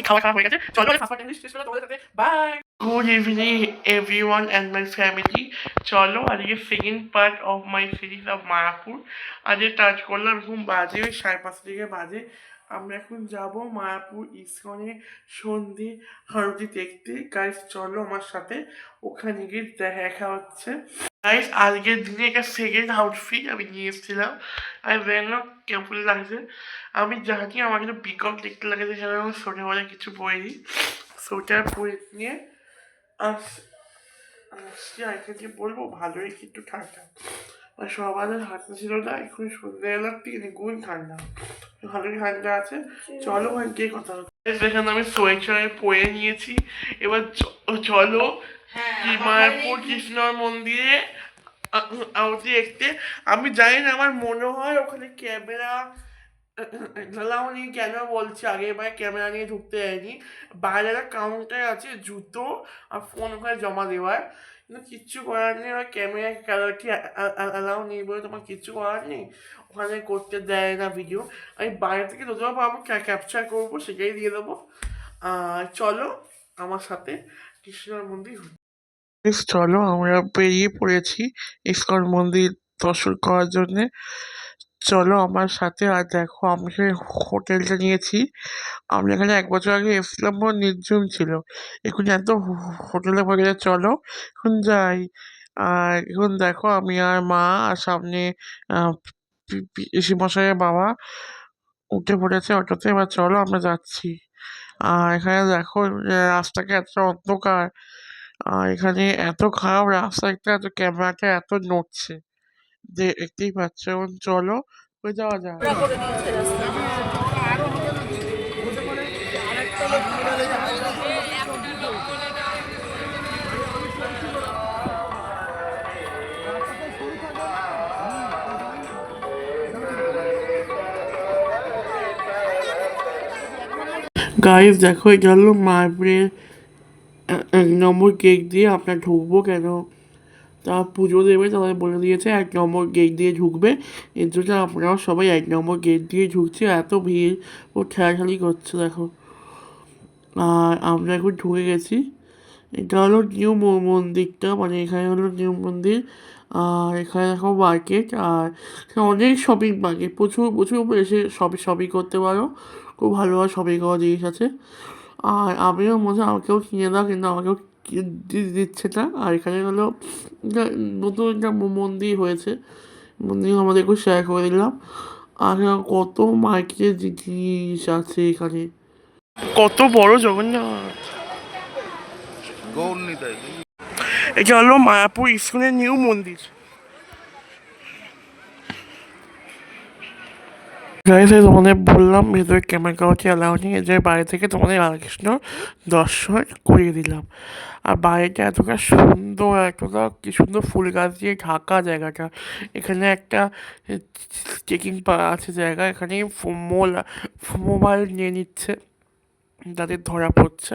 খাওয়া খাওয়া হয়ে গেছে, চলো ফার্স্ট ইংলিশ শেষ করে তোমাদের সাথে bye. Good evening everyone and my family. চলো আজকে second part of my series of Mayapur আজকে স্টার্ট করলাম। এখন বাজে 5:30 থেকে বাজে। আমরা এখন যাব মায়াপুর ইসকনে সন্ধে আরতি দেখতে। গাইস চলো আমার সাথে, ওখানে গিয়ে দেখা হচ্ছে। গাইস আজকের দিনে একটা সেকেন্ড আউটফিট আমি নিয়ে এসেছিলাম। আমি দেখলাম কেমন লাগছে। আমি জানি আমার কিন্তু বিকম দেখতে লাগে, সেখানে আমি সোটা বলে কিছু পরিনি। সোটা পরে নিয়ে আসছি। আজকে বলবো ভালোই কিন্তু ঠান্ডা, আর সবার হাতে ছিল না। এখন সন্ধ্যে এলাম থেকে গুণ ঠান্ডা, ভালোই ঠান্ডা আছে। চলো আর গিয়ে কথা হচ্ছে। এখানে আমি সোয়েটার পরে নিয়েছি। এবার চলো মায়াপুর কৃষ্ণর মন্দিরে আরতি দেখতে। আমি জানি না, আমার মনে হয় ওখানে ক্যামেরা এলাও নেই। কেন বলছি, আগের বার ক্যামেরা নিয়ে ঢুকতে যায়নি। বাইরে একটা কাউন্টার আছে জুতো আর ফোন ওখানে জমা দেওয়ার, কিন্তু কিচ্ছু করার নেই। ওরা ক্যামেরা ক্যালারটি অ্যালাউ নেই বলে তোমার কিচ্ছু করার নেই, ওখানে করতে দেয় না ভিডিও। আমি বাইরে থেকে যতটা পারবো ক্যাপচার করবো, সেটাই দিয়ে দেবো। চলো আমার সাথে কৃষ্ণর মন্দির। চলো আমরা বেরিয়ে পড়েছি ইসকন মন্দির দর্শন করার জন্যে। চলো আমার সাথে। আর দেখো আমি হোটেলটা নিয়েছি। আমি এখানে 1 বছর আগে এসেছিলাম, নির্জন ছিল। এখন এত হোটেলে ভরে গেছে। চলো এখন যাই। আর এখন দেখো আমি আর মা আর সামনে পিসি মশাইয়ের বাবা উঠে পড়েছে অটোতে। এবার চলো আমরা যাচ্ছি। আর এখানে দেখো রাস্তাটা এত অন্ধকার, আর এখানে এত খারাপ রাস্তা, একটা এত ক্যামেরাটা এত নড়ছে, দেখতেই পাচ্ছ। এখন চলো হয়ে যাওয়া যায়। গাইজ দেখো, এটা হলো মায়াপুরের 1 নম্বর গেট দিয়ে আপনার ঢুকবো। কেন তারা পুজো দেবে, তাদের বলে দিয়েছে 1 নম্বর গেট দিয়ে ঢুকবে। এর জন্য আপনারাও সবাই 1 নম্বর গেট দিয়ে ঢুকছে। এত ভিড়, ও ঠেলাঠালি করছে দেখো। আর আমরা এখন ঢুকে গেছি। এটা হলো নিউ মন্দিরটা, মানে এখানে হলো নিউ মন্দির। আর এখানে দেখো মার্কেট, আর অনেক শপিং মার্কেট, প্রচুর প্রচুর এসে শপিং করতে পারো। খুব ভালো ভালো শপিং করার জিনিস আছে। আর আমিও মনে হয় আমাকেও কিনে দাও, কিন্তু আমাকেও দিচ্ছে না। আর এখানে হলো নতুন একটা মন্দির হয়েছে, মন্দির আমাদেরকে শেয়ার করে দিলাম। আর কত মার্কেটের জিনিস আছে এখানে, কত বড় জগন্নাথ। এটা হলো মায়াপুর ইস্কনের নিউ মন্দির। তোমাদের বললাম ভেতরে ক্যামেরা কাউকে অ্যালাউ নেই, যে বাইরে থেকে তোমাদের রাধাকৃষ্ণ দর্শন করিয়ে দিলাম। আর বাড়িটা এতটা সুন্দর, এতটা কি সুন্দর ফুল গাছ দিয়ে ঢাকা জায়গাটা। এখানে একটা চেকিং আছে জায়গা, এখানে মোবাইল নিয়ে নিচ্ছে, তাদের ধরা পড়ছে।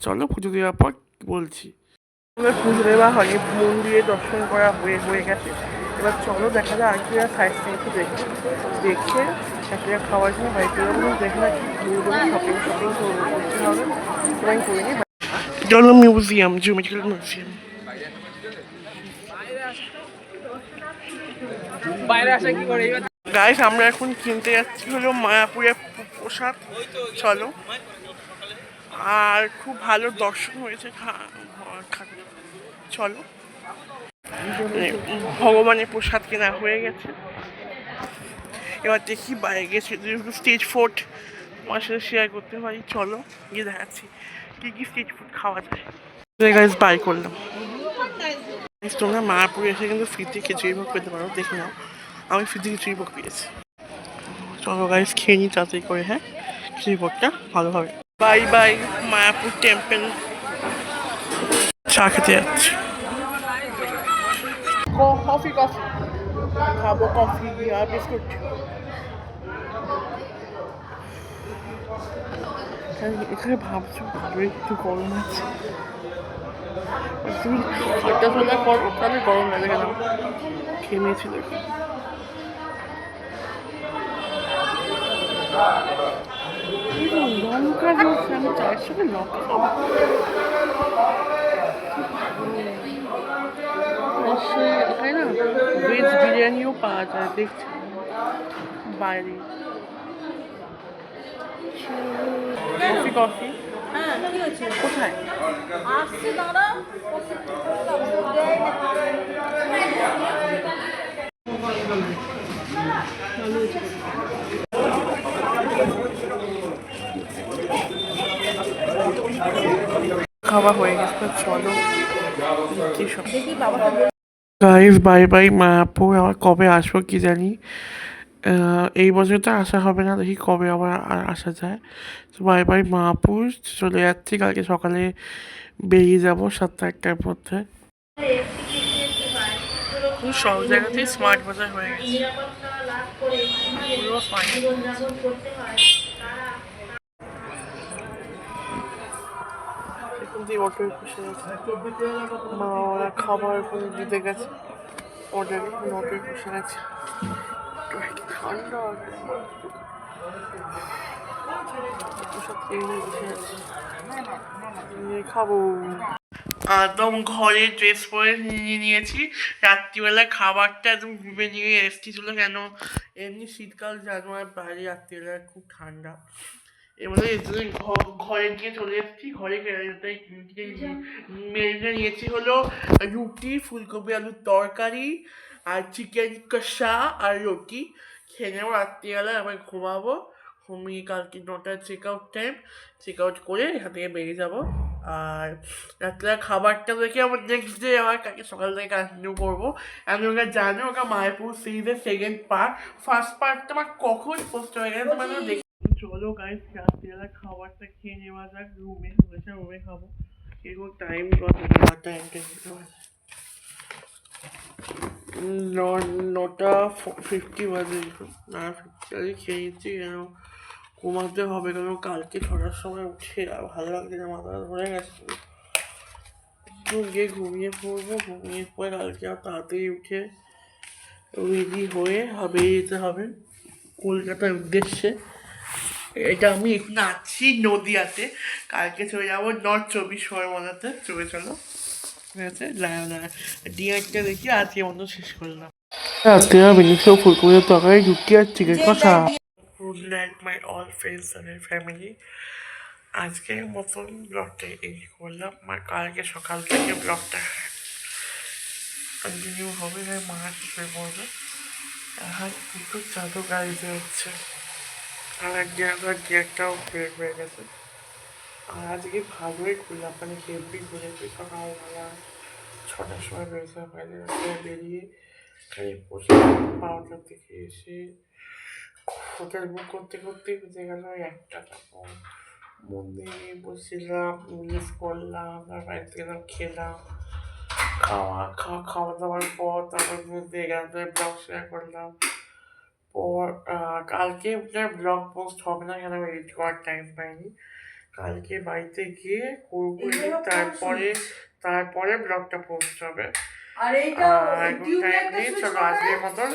চলো পুজো দেওয়ার পর বলছি। পুজো দেওয়া হয়নি, মন্দিরে দর্শন করা হয়ে গেছে। এবার চলো দেখা যায় আর কি সাইড সিন একটু দেখে একটা খাওয়ার জন্য বাড়িতে যাবো। দেখে না শপিং করতে হবে, সেটাই করিনি। এটা হলো মিউজিয়াম, জিওমেট্রিক্যাল মিউজিয়াম। গাইস আমরা এখন কিনতে যাচ্ছি হলো মায়াপুরের প্রসাদ। চলো। আর খুব ভালো দর্শন হয়েছে, চলো। ভগবানের প্রসাদ কেনা হয়ে গেছে। এবার দেখি বাইরে গেছে স্টেজ ফুড আমার সাথে শেয়ার করতে পারি। চলো গিয়ে দেখাচ্ছি কী কী স্টেজ ফুড খাওয়া যায়। গাইস বাই করলাম। তোমরা মায়াপুরে এসে কিন্তু ফ্রিতে খিচুড়ি ভোগ পেতে পারো, দেখে নাও। আমি ফ্রিতে খিচুড়ি ভোগ পেয়েছি। চলো গাইস খেয়ে নিই তাড়াতাড়ি করে। হ্যাঁ, খিচুড়ি ভোগটা ভালোভাবে। Bye bye Mayapur temple. চা খেতে যাচ্ছি। কফি খাবো, কফি আর বিস্কুট। এখানে ভাবছো ভালোই একটু গরম আছে, তুমি হাঁটা চলা করো তাহলে গরম লাগে কেন। খেয়ে নিয়েছি দেখো। লঙ্কা দিয়েছে, আমি চায়ের সঙ্গে লঙ্কা খাবো। এখানে না ভেজ বিরিয়ানিও পাওয়া যায়, দেখছি বাইরে। কফি কফি হ্যাঁ কি হয়েছে? কোথায়? আসছে দাঁড়া। খাওয়া হয়ে গেছে, চলো কি সব। দেখি বাবাকে গাইস বাই বাই মায়াপুর, আবার কবে আসবো কি জানি। এই বছর তো আসা হবে না, দেখি কবে আবার আসা যায়। তো বাই বাই মায়াপুর, চলে যাচ্ছি। কালকে সকালে বেরিয়ে যাবো 7টা-8টার মধ্যে। সব জায়গাতেই স্মার্ট বাজার হয়ে গেছে, পুরো স্মার্ট। এখন দিয়ে অটোয় বসে গেছে, মা ওরা খাবার দিতে গেছে অর্ডারে, অটোয় বসে গেছে। ঠান্ডা সব ট্রেনে বসে আছে, খাবো। একদম ঘরে ড্রেস পরে নিয়ে নিয়েছি। রাত্রিবেলা খাবারটা একদম ঘুমে নিয়ে এসেছি ছিল, কেন এমনি শীতকাল জানো আর বাইরে রাত্রিবেলা খুব ঠান্ডা। এবারে ঘরে গিয়ে চলে এসেছি। ঘরে মেনুতে নিয়েছি হলো রুটি, ফুলকপি আলুর তরকারি আর চিকেন কষা আর রুটি। খেয়ে নেবো রাত্রিবেলা, আবার ঘুমাবো। ঘুমিয়ে কালকে 9টায় চেক আউট করে এখান থেকে বেরিয়ে যাবো। আর রাত্রে খাবারটা দেখে আমার নেক্সট ডে আবার কালকে সকাল থেকে কন্টিনিউ করবো। আমি ওকে জানি, ওকে মায়াপুর সিরিজের সেকেন্ড পার্ট, ফার্স্ট পার্টটা আমার কখন পোস্ট হয়ে গেছে মানে দেখি। চলো গাইস, রাত্রিবেলা খাবারটা খেয়ে নেওয়া যাক। রুমে খাবো। এরকম টাইম কত? টাইমটা 9:50 বাজে। না 50 আগে খেয়ে নিচ্ছি, কেন ঘুমাতে হবে, কেন কালকে 6টার সময় উঠে আর ভালো লাগছে না, মাথা ধরে গেছে। গিয়ে ঘুমিয়ে পড়বো, ঘুমিয়ে পরে কালকে আর তাড়াতাড়ি উঠে রেডি হয়ে বেরিয়ে যেতে হবে কলকাতার উদ্দেশ্যে। এটা আমি এখন আছি নদিয়াতে, কালকে চলে যাবো নর্থ 24 পরগনাতে। চলো ঠিক আছে, ডিনারটা দেখি আজকে মতো শেষ করলাম। আজকে বেরিয়েছিল ফুলকপির তরকারি, রুটি আর চিকেন কষা। Good night my all friends and family. আজকের মতন ব্লগটা এই করলাম, আর কালকে সকাল থেকে ব্লগটা কন্টিনিউ হবে। মা শুয়ে পড়বে, আর দুটো চাদর গাড়িতে হচ্ছে, আর একটাও বের হয়ে গেছে। আর আজকে ভালোই ঘুরলাম, মানে হেভি ঘুরেছি। সকালবেলা 6টার সময় বেরিয়েছিলাম, বেরিয়ে এখানে বসে 12টার দিকে এসে হোটেল বুক করতে বুঝে গেল 1টা। তখন মন্দিরে বসছিলাম, ইংলিশ করলাম, তারপর বাড়িতে গেলাম, খেলাম। খাওয়া দাওয়ার পর তারপর মধ্যে 11টায় ব্লগ শেয়ার করলাম। পর কালকে ব্লগ পোস্ট হবে না, কেন এডিট করার টাইম পাইনি। কালকে বাড়িতে গিয়ে করবো এডিট, তারপরে ব্লগটা পোস্ট হবে। আর এখন টাইম নেই, চলো আজকের মতন